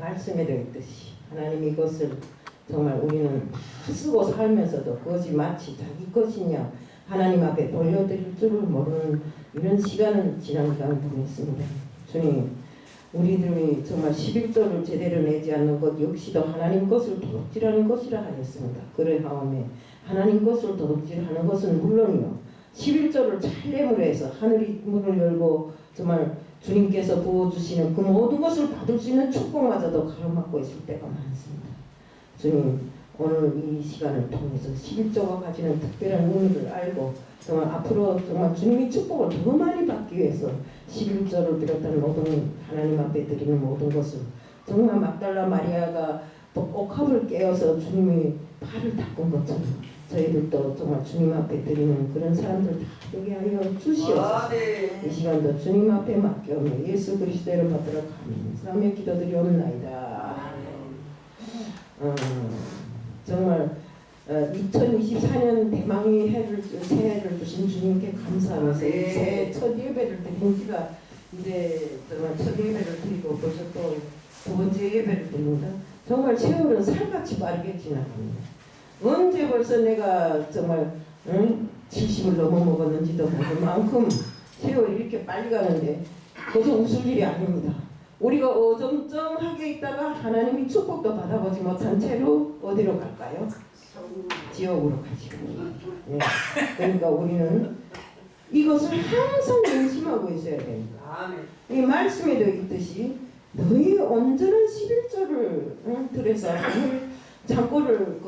말씀에 되어 있듯이 하나님 이것을 정말 우리는 쓰고 살면서도 그것이 마치 자기 것이냐 하나님 앞에 돌려드릴 줄을 모르는 이런 시간을 지난 기간 보냈습니다. 주님, 우리들이 정말 11조를 제대로 내지 않는 것 역시도 하나님 것을 도둑질하는 것이라 하였습니다. 그러하오매 하나님 것을 도둑질하는 것은 물론이요 11조를 잘 내물해서 하늘이 문을 열고 정말 주님께서 부어주시는 그 모든 것을 받을 수 있는 축복마저도 가로막고 있을 때가 많습니다. 주님, 오늘 이 시간을 통해서 11조가 가지는 특별한 의미를 알고 정말 앞으로 정말 주님의 축복을 더 많이 받기 위해서 11조를 비롯한 모든 하나님 앞에 드리는 모든 것을 정말 막달라 마리아가 옥합을 깨어서 주님의 발을 닦은 것처럼 저희들도 정말 주님 앞에 드리는 그런 사람들 다 되게 하여 주시옵소서. 이 시간도 주님 앞에 맡겨오며 예수 그리스도를 받도록 감사하며 기도드리옵나이다. 정말 2024년 대망의 새해를 주신 주님께 감사하면서 새해 첫 예배를 드린 지가 이제 정말 첫 예배를 드리고 벌써 또 두 번째 예배를 드립니다. 정말 세월은 살같이 빠르게 지나갑니다. 언제 벌써 내가 정말 70을 넘어 먹었는지도 모를 만큼 세월이 이렇게 빨리 가는데 그것은 웃을 일이 아닙니다. 우리가 어정쩡하게 있다가 하나님이 축복도 받아보지 못한 채로 어디로 갈까요? 지옥으로 가지고. 네. 그러니까 우리는 이것을 항상 명심하고 있어야 됩니다. 이 말씀에 되어 있듯이 너희 온전한 11조를 들여서 하늘 창고를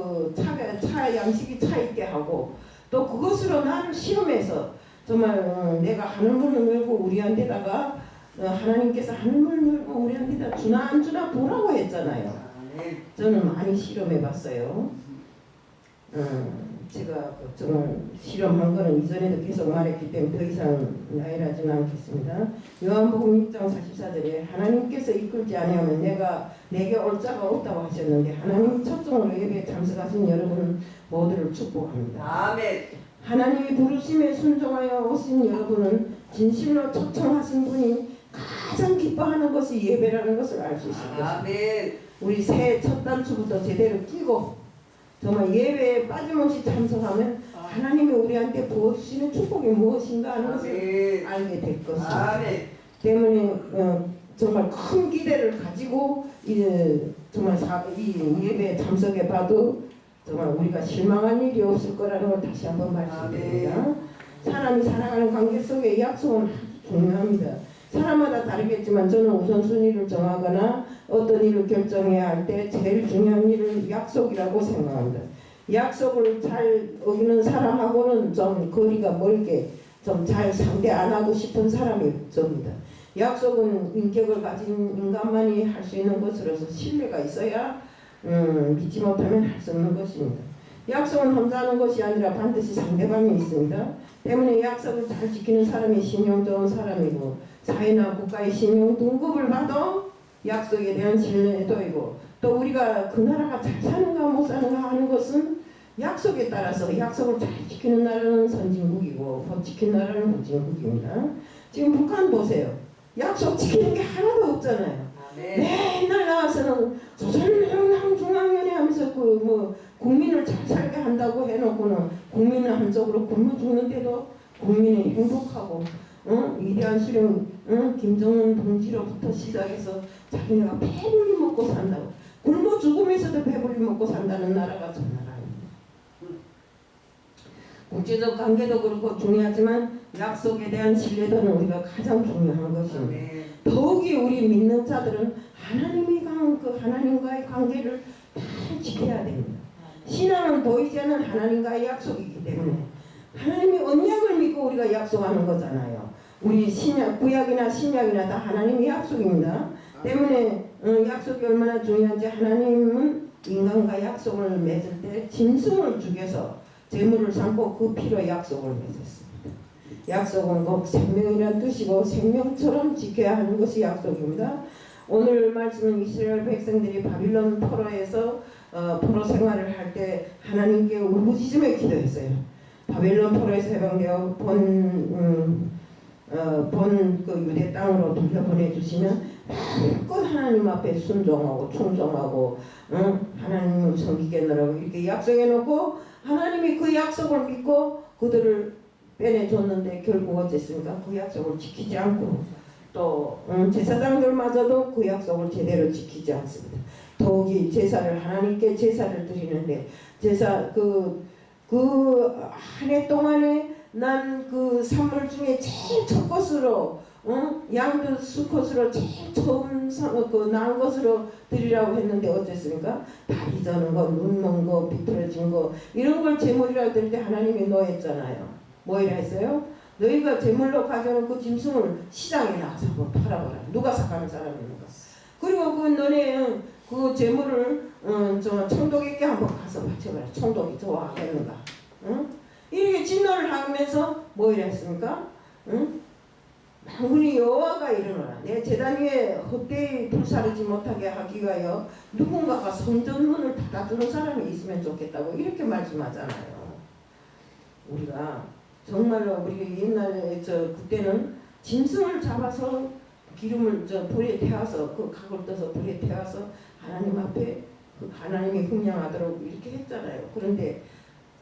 차 양식이 차 있게 하고 또 그것으로 나를 시험해서 정말 내가 하늘문을 열고 우리한테다가 하나님께서 하늘문을 열고 우리한테다 주나 안 주나 보라고 했잖아요. 저는 많이 실험해봤어요. 제가 정말 실험한 거는 이전에도 계속 말했기 때문에 더 이상 나열하지는 않겠습니다. 요한복음 6장 44절에 하나님께서 이끌지 아니하면 내게 올 자가 없다고 하셨는데 하나님이 첫종으로 예배에 참석하신 여러분 모두를 축복합니다. 아멘. 하나님이 부르심에 순종하여 오신 여러분은 진실로 초청하신 분이 가장 기뻐하는 것이 예배라는 것을 알 수 있을 것입니다. 우리 새해 첫 단추부터 제대로 끼고 정말 예배에 빠짐없이 참석하면 하나님이 우리한테 부어주시는 축복이 무엇인가 하는 것을 알게 될 것입니다. 때문에 정말 큰 기대를 가지고 이제 정말 이 예배에 참석해 봐도 정말 우리가 실망할 일이 없을 거라는 걸 다시 한번 말씀드립니다. 사람이 살아가는 관계 속에 약속은 아주 중요합니다. 사람마다 다르겠지만 저는 우선순위를 정하거나 어떤 일을 결정해야 할 때 제일 중요한 일을 약속이라고 생각합니다. 약속을 잘 어기는 사람하고는 좀 거리가 멀게 좀 잘 상대 안 하고 싶은 사람이 접니다. 약속은 인격을 가진 인간만이 할 수 있는 것으로서 신뢰가 있어야 믿지 못하면 할 수 없는 것입니다. 약속은 혼자 하는 것이 아니라 반드시 상대방이 있습니다. 때문에 약속을 잘 지키는 사람이 신용 좋은 사람이고 사회나 국가의 신용 등급을 봐도 약속에 대한 신뢰도이고 또 우리가 그 나라가 잘 사는가 못 사는가 하는 것은 약속에 따라서 약속을 잘 지키는 나라는 선진국이고 못 지키는 나라는 후진국입니다. 지금 북한 보세요. 약속 지키는 게 하나도 없잖아요. 맨날 나와서는 조선중앙위원회 하면서 국민을 잘 살게 한다고 해놓고는 국민은 한쪽으로 굶어 죽는데도 국민이 행복하고 위대한 수령 김정은 동지로부터 시작해서 자기네가 배불리 먹고 산다고 굶어 죽으면서도 배불리 먹고 산다는 나라가 저 나라입니다. 국제적 관계도 그렇고 중요하지만 약속에 대한 신뢰도는 우리가 가장 중요한 것입니다. 더욱이 우리 믿는 자들은 하나님과의 관계를 잘 지켜야 됩니다. 신앙은 보이지 않는 하나님과의 약속이기 때문에 하나님이 언약을 믿고 우리가 약속하는 거잖아요. 우리 구약이나 신약이나 다 하나님의 약속입니다. 때문에 약속이 얼마나 중요한지 하나님은 인간과 약속을 맺을 때 짐승을 죽여서 제물을 삼고 그 피로 약속을 맺었습니다. 약속은 꼭 생명이라는 뜻이고 생명처럼 지켜야 하는 것이 약속입니다. 오늘 말씀은 이스라엘 백성들이 바빌론 포로에서 포로 생활을 할 때 하나님께 울부짖으며 기도했어요. 바빌론 포로에서 해방되어 본 그 유대 땅으로 돌려보내주시면 마음껏 하나님 앞에 순종하고 충성하고 하나님을 섬기겠노라고 이렇게 약속해놓고 하나님이 그 약속을 믿고 그들을 빼내줬는데 결국 어쨌습니까? 그 약속을 지키지 않고 또 제사장들마저도 그 약속을 제대로 지키지 않습니다. 더욱이 제사를 하나님께 제사를 드리는데 제사 한 해 동안에 난 그 산물 중에 제일 첫 것으로 양도 수컷으로 제일 처음 난 것으로 드리라고 했는데 어쨌습니까? 다리 저는 거, 눈 먼 거, 비틀어진 거 이런 걸 제물이라고 드릴 때 하나님이 노했잖아요. 뭐이라 했어요? 너희가 제물로 가져오는 그 짐승을 시장에 나가서 한번 팔아봐라. 누가 사가는 사람이 있는가? 그리고 그 너네 그 제물을 저 청독에게 한번 가서 바쳐봐라. 청독이 좋아하겠는가? 이렇게 진노를 하면서 뭐이라 했습니까? 만군의 여호와가 이르노라. 내 제단 위에 헛되이 불사르지 못하게 하기 위하여 누군가가 성전문을 닫아주는 사람이 있으면 좋겠다고 이렇게 말씀하잖아요. 우리가 정말로 우리 옛날에 그때는 짐승을 잡아서 기름을 불에 태워서 그 각을 떠서 불에 태워서 하나님 앞에 그 하나님이 흥량하도록 이렇게 했잖아요. 그런데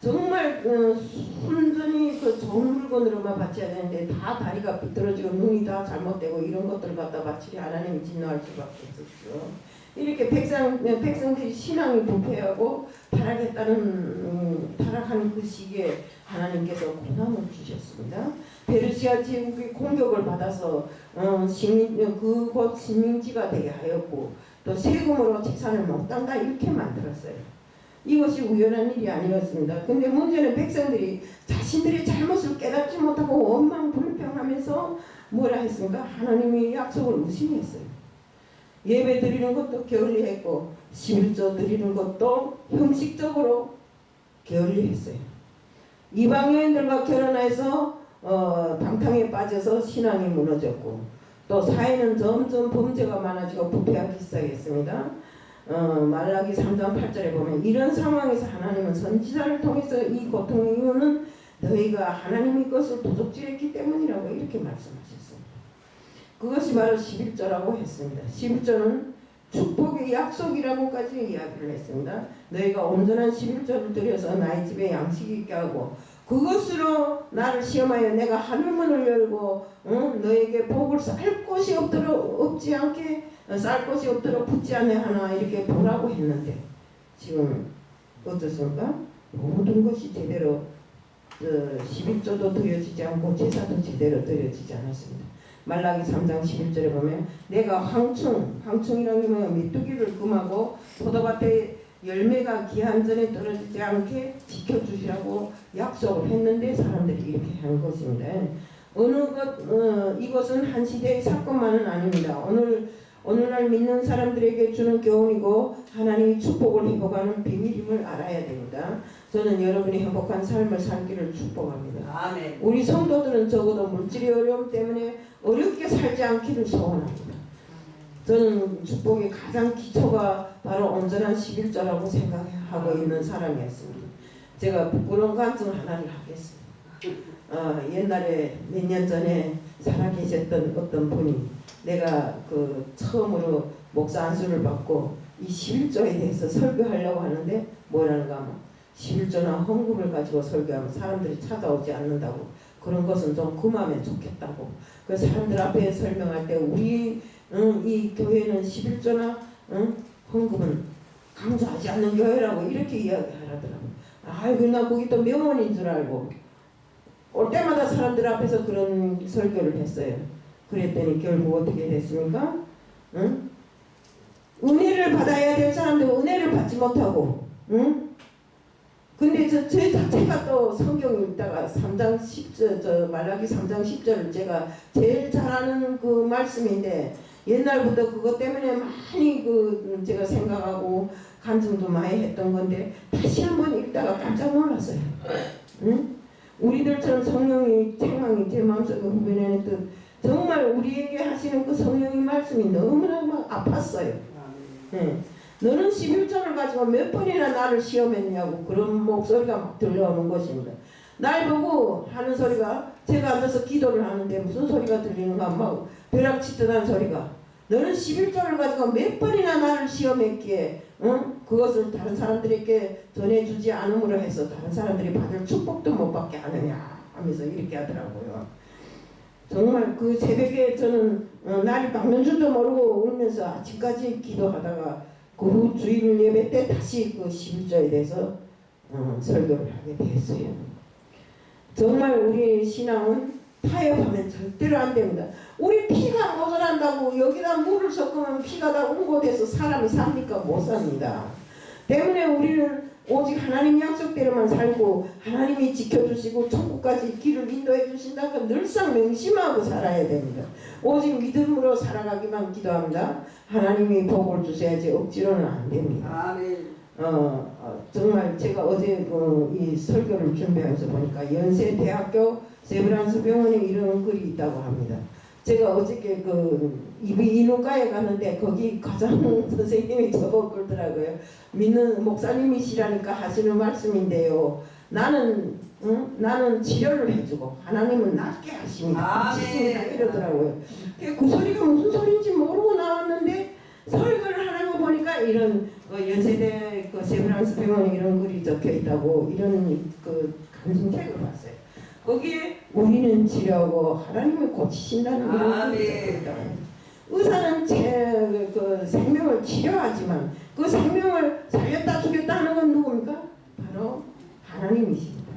정말 순전히 좋은 물건으로만 바쳐야 되는데 다 다리가 비뚤어지고 눈이 다 잘못되고 이런 것들을 갖다 바치니 하나님이 진노할 수밖에 없었죠. 이렇게 백성들이 신앙이 부패하고 타락하는 그 시기에 하나님께서 고난을 주셨습니다. 페르시아 제국의 공격을 받아서 그곳 식민지가 되게 하였고 또 세금으로 재산을 몽땅 이렇게 만들었어요. 이것이 우연한 일이 아니었습니다. 근데 문제는 백성들이 자신들의 잘못을 깨닫지 못하고 원망불평하면서 뭐라 했습니까? 하나님의 약속을 무시했어요. 예배 드리는 것도 게을리했고 11조 드리는 것도 형식적으로 게을리했어요. 이방 여인들과 결혼해서 방탕에 빠져서 신앙이 무너졌고 또 사회는 점점 범죄가 많아지고 부패하기 시작했습니다. 말라기 3장 8절에 보면 이런 상황에서 하나님은 선지자를 통해서 이 고통의 이유는 너희가 하나님의 것을 도적질했기 때문이라고 이렇게 말씀하셨습니다. 그것이 바로 11조라고 했습니다. 11조는 축복의 약속이라고까지 이야기를 했습니다. 너희가 온전한 11조를 들여서 나의 집에 양식 있게 하고 그것으로 나를 시험하여 내가 하늘문을 열고 너에게 복을 쌀 곳이 없지 않게 쌀 곳이 없도록 붙지 않게 하나 이렇게 보라고 했는데 지금 어떻습니까? 모든 것이 제대로 11조도 드려지지 않고 제사도 제대로 드려지지 않았습니다. 말라기 3장 11절에 보면 내가 황충이라는 게 뭐냐 메뚜기를 금하고 포도밭에 열매가 기한 전에 떨어지지 않게 지켜주시라고 약속을 했는데 사람들이 이렇게 한 것입니다. 이것은 한 시대의 사건만은 아닙니다. 오늘날 믿는 사람들에게 주는 교훈이고 하나님이 축복을 회복하는 비밀임을 알아야 됩니다. 저는 여러분이 행복한 삶을 살기를 축복합니다. 아멘. 우리 성도들은 적어도 물질의 어려움 때문에 어렵게 살지 않기를 소원합니다. 저는 축복의 가장 기초가 바로 온전한 11조라고 생각하고 있는 사람이었습니다. 제가 부끄러운 간증을 하나를 하겠습니다. 옛날에 몇 년 전에 살아계셨던 어떤 분이 내가 처음으로 목사 안수를 받고 이 11조에 대해서 설교하려고 하는데 뭐라는가 하면 11조나 헌금을 가지고 설교하면 사람들이 찾아오지 않는다고 그런 것은 좀 금하면 좋겠다고 그 사람들 앞에 설명할 때 우리 이 교회는 11조나 헌금은 강조하지 않는 교회라고 이렇게 이야기하더라고요. 아이고 나 거기 또 명언인 줄 알고 올 때마다 사람들 앞에서 그런 설교를 했어요. 그랬더니 결국 어떻게 됐습니까? 은혜를 받아야 될 사람들 은혜를 받지 못하고 근데 저 자체가 또 성경 읽다가 3장 10절 말라기 3장 10절을 제가 제일 잘하는 그 말씀인데 옛날부터 그것 때문에 많이 제가 생각하고 간증도 많이 했던 건데 다시 한번 읽다가 깜짝 놀랐어요. 우리들처럼 성령의 책망이 제 마음속에 후련했던 정말 우리에게 하시는 그 성령의 말씀이 너무나 막 아팠어요. 너는 11조를 가지고 몇 번이나 나를 시험했냐고 그런 목소리가 막 들려오는 것입니다. 날 보고 하는 소리가 제가 앉아서 기도를 하는데 무슨 소리가 들리는가 막 벼락치듯한 소리가 너는 11조를 가지고 몇 번이나 나를 시험했기에 그것을 다른 사람들에게 전해주지 않음으로 해서 다른 사람들이 받을 축복도 못 받게 하느냐 하면서 이렇게 하더라고요. 정말 그 새벽에 저는 날이 밝는 줄도 모르고 울면서 아침까지 기도하다가 그 후 주일 예배 때 다시 그 11조에 대해서 설교를 하게 됐어요. 정말 우리 신앙은 타협하면 절대로 안 됩니다. 우리 피가 모자란다고 여기다 물을 섞으면 피가 다 응고돼서 사람이 삽니까? 못 삽니다. 때문에 우리는 오직 하나님 약속대로만 살고 하나님이 지켜주시고 천국까지 길을 인도해 주신다는 걸 늘상 명심하고 살아야 됩니다. 오직 믿음으로 살아가기만 기도합니다. 하나님이 복을 주셔야지 억지로는 안 됩니다. 아멘. 정말 제가 어제 이 설교를 준비하면서 보니까 연세대학교 세브란스 병원에 이런 글이 있다고 합니다. 제가 어저께 그 이비인후과에 갔는데 거기 과장 선생님이 저보고 그러더라고요. 믿는 목사님이시라니까 하시는 말씀인데요. 나는 치료를 해주고 하나님은 낫게 하십니다. 이러더라고요. 그 소리가 무슨 소리인지 모르고 나왔는데 설교를 하는 거 보니까 이런 연세대 그 세브란스 병원에 이런 글이 적혀 있다고 이런 그 간증책을 봤어요. 거기에 우리는 치료하고 하나님이 고치신다는 이런 글이 적혀 있다고. 의사는 그 생명을 치료하지만 그 생명을 살렸다 죽였다 하는 건 누굽니까? 바로 하나님이십니다.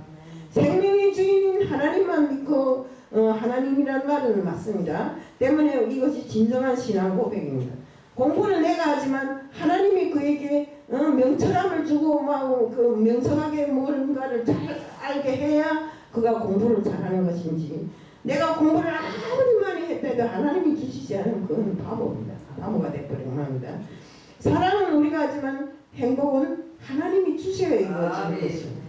생명의 주인인 하나님만 믿고 하나님이라는 말은 맞습니다. 때문에 이것이 진정한 신앙 고백입니다. 공부는 내가 하지만 하나님이 그에게 명철함을 주고 막 그 명석하게 뭔가를 잘 알게 해야 그가 공부를 잘하는 것인지 내가 공부를 아무리 많이 했다도 하나님이 주시지 않으면 그건 바보입니다. 바보가 돼버리는 겁니다. 사랑은 우리가 하지만 행복은 하나님이 주셔야 이루어지는 것입니다.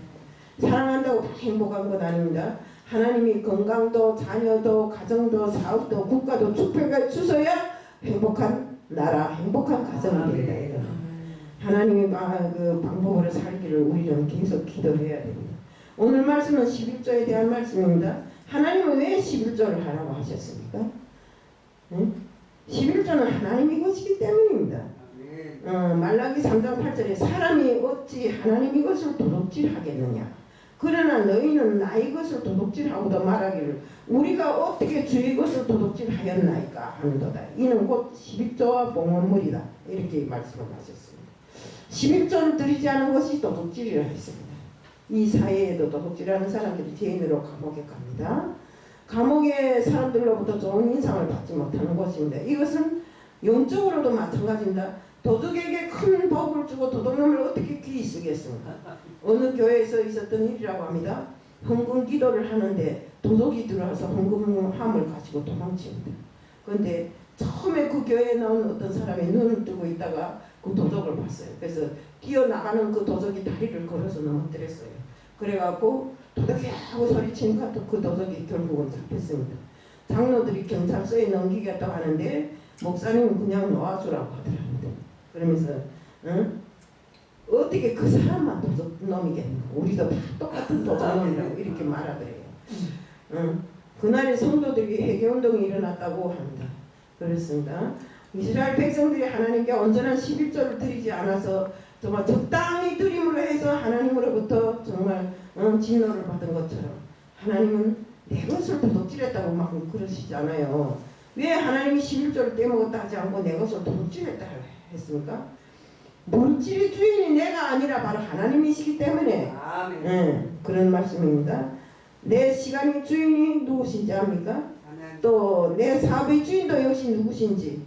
사랑한다고 다 행복한 건 아닙니다. 하나님이 건강도 자녀도 가정도 사업도 국가도 축복해 주셔야 행복한 나라 행복한 가정이 된다. 하나님의 그 방법으로 살기를 우리는 계속 기도해야 됩니다. 오늘 말씀은 11조에 대한 말씀입니다. 하나님은 왜 11조를 하라고 하셨습니까? 11조는 하나님이 것이기 때문입니다. 말라기 3장 8절에 사람이 어찌 하나님의 것을 도둑질하겠느냐. 그러나 너희는 나의 것을 도둑질하고도 말하기를 우리가 어떻게 주의 것을 도둑질하였나이까 하는도다. 이는 곧 11조와 봉헌물이다. 이렇게 말씀을 하셨습니다. 11조를 드리지 않은 것이 도둑질이라 했습니다. 이 사회에도 도둑질하는 사람들이 죄인으로 감옥에 갑니다. 감옥에 사람들로부터 좋은 인상을 받지 못하는 것입니다. 이것은 영적으로도 마찬가지입니다. 도둑에게 큰 복을 주고 도둑놈을 어떻게 귀히 쓰겠습니까? 어느 교회에서 있었던 일이라고 합니다. 헌금 기도를 하는데 도둑이 들어와서 헌금함을 가지고 도망칩니다. 그런데 처음에 그 교회에 나온 어떤 사람이 눈을 뜨고 있다가 그 도둑을 봤어요. 그래서 뛰어나가는 그 도둑이 다리를 걸어서 넘어뜨렸어요. 그래갖고 도둑이 하고 소리치니까 또 그 도둑이 결국은 잡혔습니다. 장로들이 경찰서에 넘기겠다고 하는데 목사님은 그냥 놓아주라고 하더랍니다. 그러면서 어떻게 그 사람만 도둑놈이겠는가. 우리도 다 똑같은 도둑놈이라고 이렇게 말하더래요. 그날에 성도들이 회개운동이 일어났다고 합니다. 그렇습니다. 이스라엘 백성들이 하나님께 온전한 11조를 드리지 않아서 정말 적당히 드림으로 해서 하나님으로부터 정말 진노를 받은 것처럼 하나님은 내 것을 도둑질했다고 막 그러시잖아요. 왜 하나님이 11조를 떼먹었다 하지 않고 내 것을 도둑질했다 했습니까? 물질의 주인이 내가 아니라 바로 하나님이시기 때문에 그런 말씀입니다. 내 시간의 주인이 누구신지 압니까? 또 내 사업의 주인도 역시 누구신지,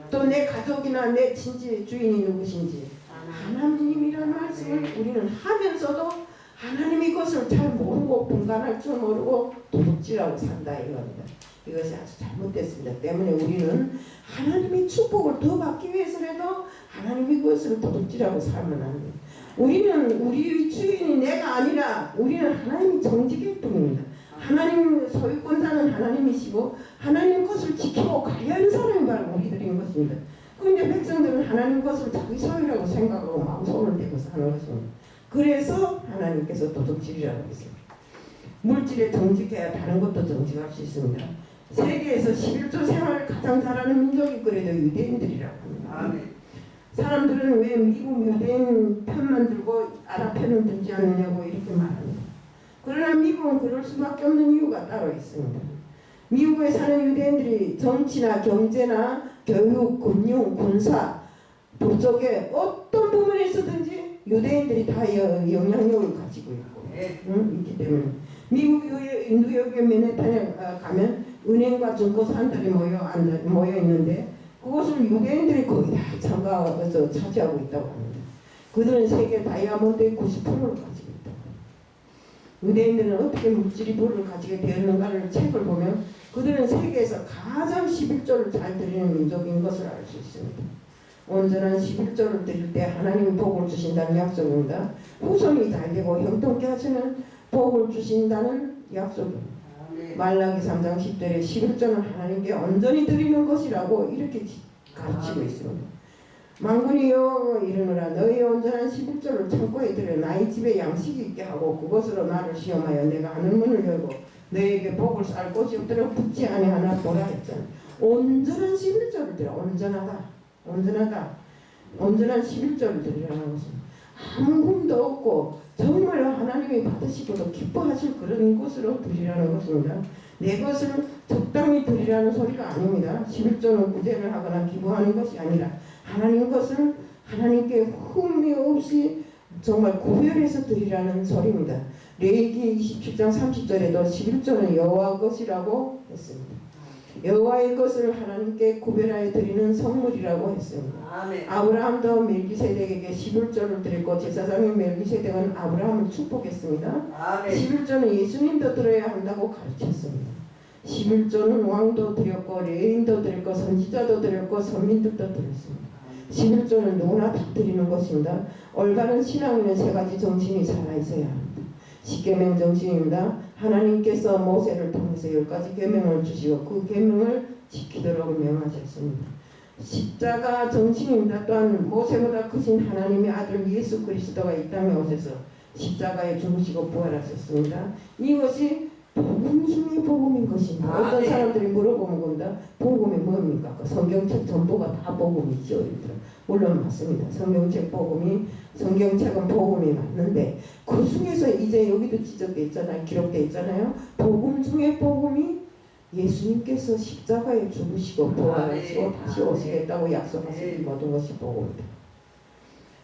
또 내 가족이나 내 친지 주인이 누구신지 하나님이라는 말씀을 우리는 하면서도 하나님의 것을 잘 모르고 분간할 줄 모르고 도둑질하고 산다 이겁니다. 이것이 아주 잘못됐습니다. 때문에 우리는 하나님의 축복을 더 받기 위해서라도 하나님의 것을 도둑질하고 살면 안 돼요. 우리는 우리의 주인이 내가 아니라 우리는 하나님의 정직일 뿐입니다. 하나님 소유권자는 하나님이시고 하나님 것을 지키고 관리하는 사람이 바로 우리들인 것입니다. 그런데 백성들은 하나님 것을 자기 소유라고 생각하고 막 손을 대고 사는 것입니다. 그래서 하나님께서 도둑질이라고 했습니다. 물질에 정직해야 다른 것도 정직할 수 있습니다. 세계에서 11조 생활을 가장 잘하는 민족이 그래도 유대인들이라고 합니다. 아멘. 사람들은 왜 미국 유대인 편만 들고 아랍 편은 들지 않느냐고 이렇게 말합니다. 그러나 미국은 그럴 수밖에 없는 이유가 따로 있습니다. 미국에 사는 유대인들이 정치나 경제나 교육, 금융, 군사, 도적의 어떤 부분에서든지 유대인들이 다 영향력을 가지고 있고 있기 때문에 미국 뉴욕의 맨해튼에 가면 은행과 증권사들이 모여 있는데 그것을 유대인들이 거의 다 참가해서 차지하고 있다고 합니다. 그들은 세계 다이아몬드의 90%를 가지고 있다고 합니다. 유대인들은 어떻게 물질이 부를 가지게 되었는가를 책을 보면 그들은 세계에서 가장 11조를 잘 드리는 민족인 것을 알 수 있습니다. 온전한 11조를 드릴 때 하나님이 복을 주신다는 약속입니다. 후손이 잘 되고 형통케 하시는 복을 주신다는 약속입니다. 말라기 3장 10절에 11조는 하나님께 온전히 드리는 것이라고 이렇게 가르치고 있습니다. 만군이 여호와가 이르노라 너희 온전한 11조를 창고에 들여 나의 집에 양식이 있게 하고 그것으로 나를 시험하여 내가 하늘 문을 열고 너에게 복을 쌀 곳이 없도록 붙지 아니하나 보라 했잖아. 온전한 11조를 드려. 온전한 11조를 드리라는 것은 한 흠도 없고 정말 하나님이 받으시고도 기뻐하실 그런 것으로 드리라는 것입니다. 내 것을 적당히 드리라는 소리가 아닙니다. 11조는 구제를 하거나 기부하는 것이 아니라 하나님 것을 하나님께 흠이 없이 정말 구별해서 드리라는 소리입니다. 레위기 27장 30절에도 11조는 여호와 것이라고 했습니다. 여호와의 것을 하나님께 구별하여 드리는 선물이라고 했습니다. 아멘. 아브라함도 멜기세덱에게 11조를 드렸고 제사장인 멜기세덱은 아브라함을 축복했습니다. 아멘. 11조는 예수님도 드려야 한다고 가르쳤습니다. 11조는 왕도 드렸고 레위인도 드렸고 선지자도 드렸고 선민들도 드렸습니다. 11조는 누구나 다 드리는 것입니다. 올바른 신앙에는 세 가지 정신이 살아있어야 합니다. 십계명 정신입니다. 하나님께서 모세를 통해서 10가지 계명을 주시고 그 계명을 지키도록 명하셨습니다. 십자가 정신입니다. 또한 모세보다 크신 하나님의 아들 예수 그리스도가 이 땅에 오셔서 십자가에 죽으시고 부활하셨습니다. 이것이 복음 중의 복음인 것입니다. 어떤 사람들이 물어보는 겁니다. 복음이 뭡니까? 성경책 전부가 다 복음이죠. 물론 맞습니다. 성경책은 복음이 맞는데 그 중에서 이제 여기도 지적되어 있잖아요. 기록되어 있잖아요. 복음 중에 복음이 예수님께서 십자가에 죽으시고 부활하시고 다시 오시겠다고 약속하신 이 모든 것이 복음입니다.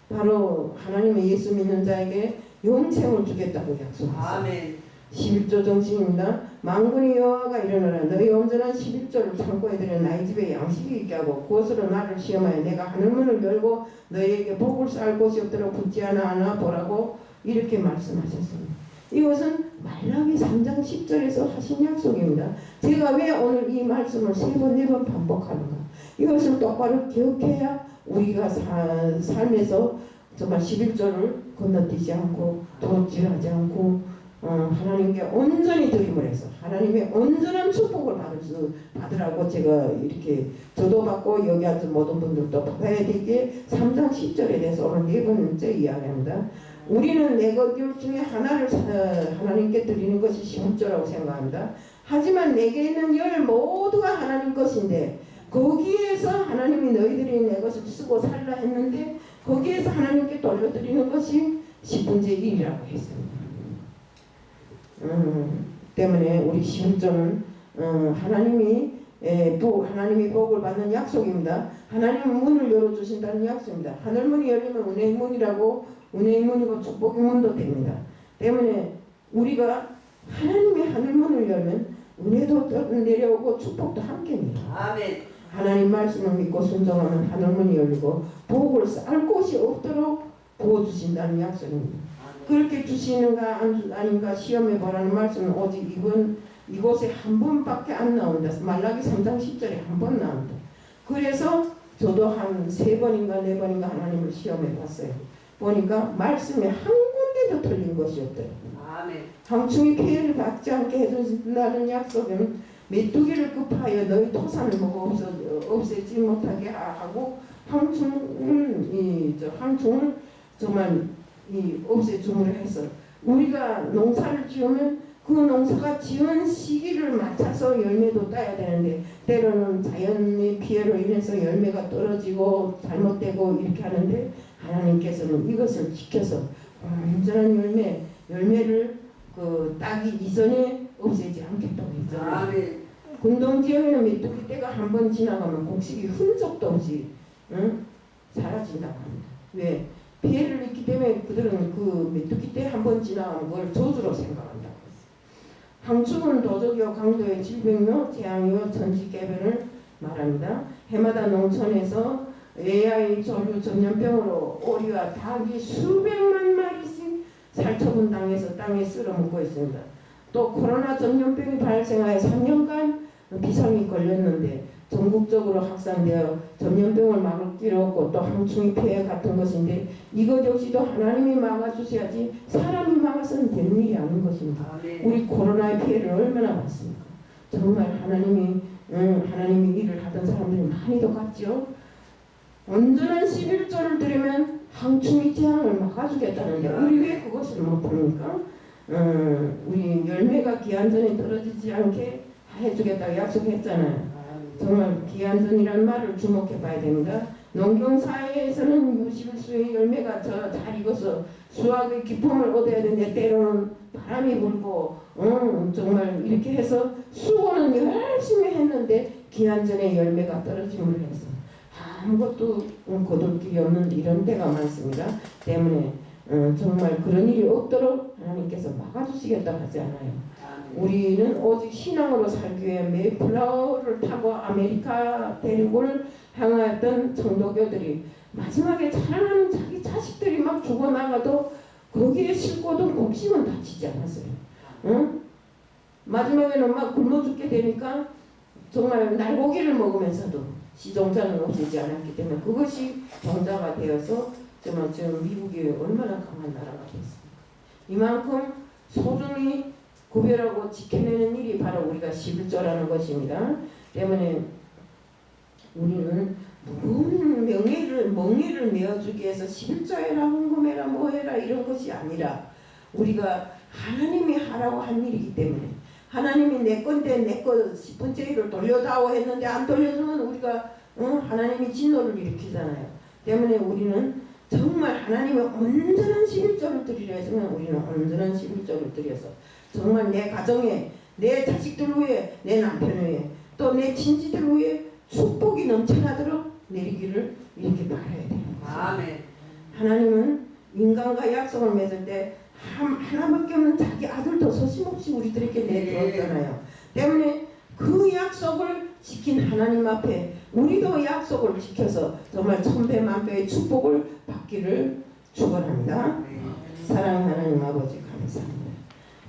바로 하나님의 예수 믿는 자에게 영생을 주겠다고 약속하셨습니다. 11조 정신입니다. 만군의 여호와가 이르노라 너희 온전한 11조를 창고에 들여 나의 집에 양식이 있게 하고 그것으로 나를 시험하여 내가 하늘문을 열고 너희에게 복을 쌀 곳이 없도록 붙지 않아 보라고 이렇게 말씀하셨습니다. 이것은 말라기 3장 10절에서 하신 약속입니다. 제가 왜 오늘 이 말씀을 3번 4번 반복하는가? 이것을 똑바로 기억해야 우리가 삶에서 정말 11조를 건너뛰지 않고 도둑질하지 않고 하나님께 온전히 드림을 해서 하나님의 온전한 축복을 받으라고 제가 이렇게 저도 받고 여기 앉은 모든 분들도 받아야 되기에 3장 10절에 대해서 오늘 4번째 이야기합니다. 우리는 네 것 중에 하나를 하나님께 드리는 것이 11조라고 생각합니다. 하지만 내게 있는 열 모두가 하나님 것인데 거기에서 하나님이 너희들이 내 것을 쓰고 살라 했는데 거기에서 하나님께 돌려드리는 것이 10분의 1이라고 했습니다. 때문에 우리 11조는 하나님이 복을 받는 약속입니다. 하나님은 문을 열어주신다는 약속입니다. 하늘문이 열리면 은혜의 문이라고 은혜의 문이고 축복의 문도 됩니다. 때문에 우리가 하나님의 하늘문을 열면 은혜도 내려오고 축복도 함께입니다. 아멘. 하나님 말씀을 믿고 순종하면 하늘문이 열리고 복을 쌀 곳이 없도록 부어주신다는 약속입니다. 그렇게 주시는가 아닌가 시험해 보라는 말씀은 오직 이곳에 한 번밖에 안 나온다. 말라기 3장 10절에 한 번 나온다. 그래서 저도 한 3번인가 4번인가 하나님을 시험해 봤어요. 보니까 말씀에 한 군데도 틀린 것이 없더라고요. 아멘. 황충이 피해를 받지 않게 해준다는 약속은 메뚜기를 급하여 너희 토산을 먹어 없애지 못하게 하고 황충을 정말 없애줌으로 해서 우리가 농사를 지으면 그 농사가 지은 시기를 맞춰서 열매도 따야 되는데 때로는 자연의 피해로 인해서 열매가 떨어지고 잘못되고 이렇게 하는데 하나님께서는 이것을 지켜서 온전한 열매를 따기 이전에 없애지 않겠다고 했잖아요. 군동 지역에는 메뚜기 떼가 한 번 지나가면 곡식이 흔적도 없이 사라진다고 합니다. 왜? 피해를 입기 때문에 그들은 그 메뚜기 떼 한 번 지나가는 걸 저주로 생각한다고 했어요. 황충은 도적이요 강도의 질병이요 재앙이요 천지개변을 말합니다. 해마다 농촌에서 AI 조류 전염병으로 오리와 닭이 수백만 마리씩 살처분 당해서 땅에 쓸어먹고 있습니다. 또 코로나 전염병이 발생하여 3년간 비상이 걸렸는데 전국적으로 확산되어 전염병을 막을 길 없고 또 황충이 피해 같은 것인데 이것 역시도 하나님이 막아주셔야지 사람이 막아서는 되는 일이 아닌 것입니다. 우리 코로나의 피해를 얼마나 봤습니까? 정말 하나님이 일을 하던 사람들이 많이도 갔죠. 온전한 11조를 드리면 황충이 재앙을 막아주겠다는데 우리 왜 그것을 못합니까? 우리 열매가 기한전에 떨어지지 않게 해주겠다고 약속했잖아요. 정말 기한전이라는 말을 주목해 봐야 됩니다. 농경사회에서는 61수의 열매가 잘 익어서 수확의 기쁨을 얻어야 되는데 때로는 바람이 불고 정말 이렇게 해서 수고는 열심히 했는데 기한전에 열매가 떨어짐으로 해서 아무것도 거둘 길이 없는 이런 때가 많습니다. 때문에 정말 그런 일이 없도록 하나님께서 막아주시겠다고 하지 않아요. 우리는 오직 신앙으로 살기 위해 메이플라워를 타고 아메리카 대륙을 향하였던 청도교들이 마지막에 자라나는 자기 자식들이 막 죽어나가도 거기에 싣고도 곡식은 다치지 않았어요. 마지막에는 막 굶어 죽게 되니까 정말 날고기를 먹으면서도 시종자는 없어지지 않았기 때문에 그것이 종자가 되어서 정말 지금 미국이 얼마나 강한 나라가 됐습니까? 이만큼 소중히 구별하고 지켜내는 일이 바로 우리가 11조라는 것입니다. 때문에 우리는 무거운 멍에를 메어주기 위해서 11조해라 헌금해라 뭐해라 이런 것이 아니라 우리가 하나님이 하라고 한 일이기 때문에 하나님이 내 건데 내 거 10분째 일을 돌려다오 했는데 안 돌려주면 우리가 하나님이 진노를 일으키잖아요. 때문에 우리는 정말 하나님의 온전한 11조를 드리려 했으면 우리는 온전한 11조를 드려서 정말 내 가정에 내 자식들 위해 내 남편 위해 또 내 친지들 위해 축복이 넘쳐나도록 내리기를 이렇게 바라야 돼요. 아멘. 하나님은 인간과 약속을 맺을 때 하나밖에 없는 자기 아들도 서심없이 우리들에게 내주었잖아요. 때문에 그 약속을 지킨 하나님 앞에 우리도 약속을 지켜서 정말 천배만배의 축복을 받기를 축원합니다. 사랑하는 하나님 아버지 감사합니다.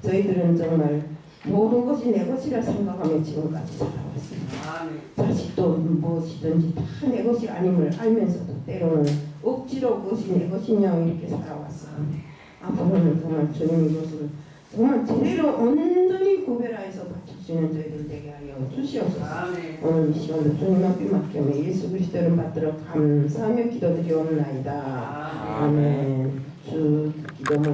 저희들은 정말 모든 것이 내 것이라 생각하며 지금까지 살아왔습니다. 자식도 무엇이든지 다 내 것이 아님을 알면서도 때로는 억지로 그것이 내 것이냐 이렇게 살아왔습니다. 앞으로는 정말 주님 이것을 정말 제대로 온전히 구별하여서 바칠 수 있는 저희들 되게 하여 주시옵소서. 오늘 이 시간도 주님 앞에 맡기며 예수 그리스도를 받들어 감사하며 기도드리옵나이다. 아멘. 주 기도문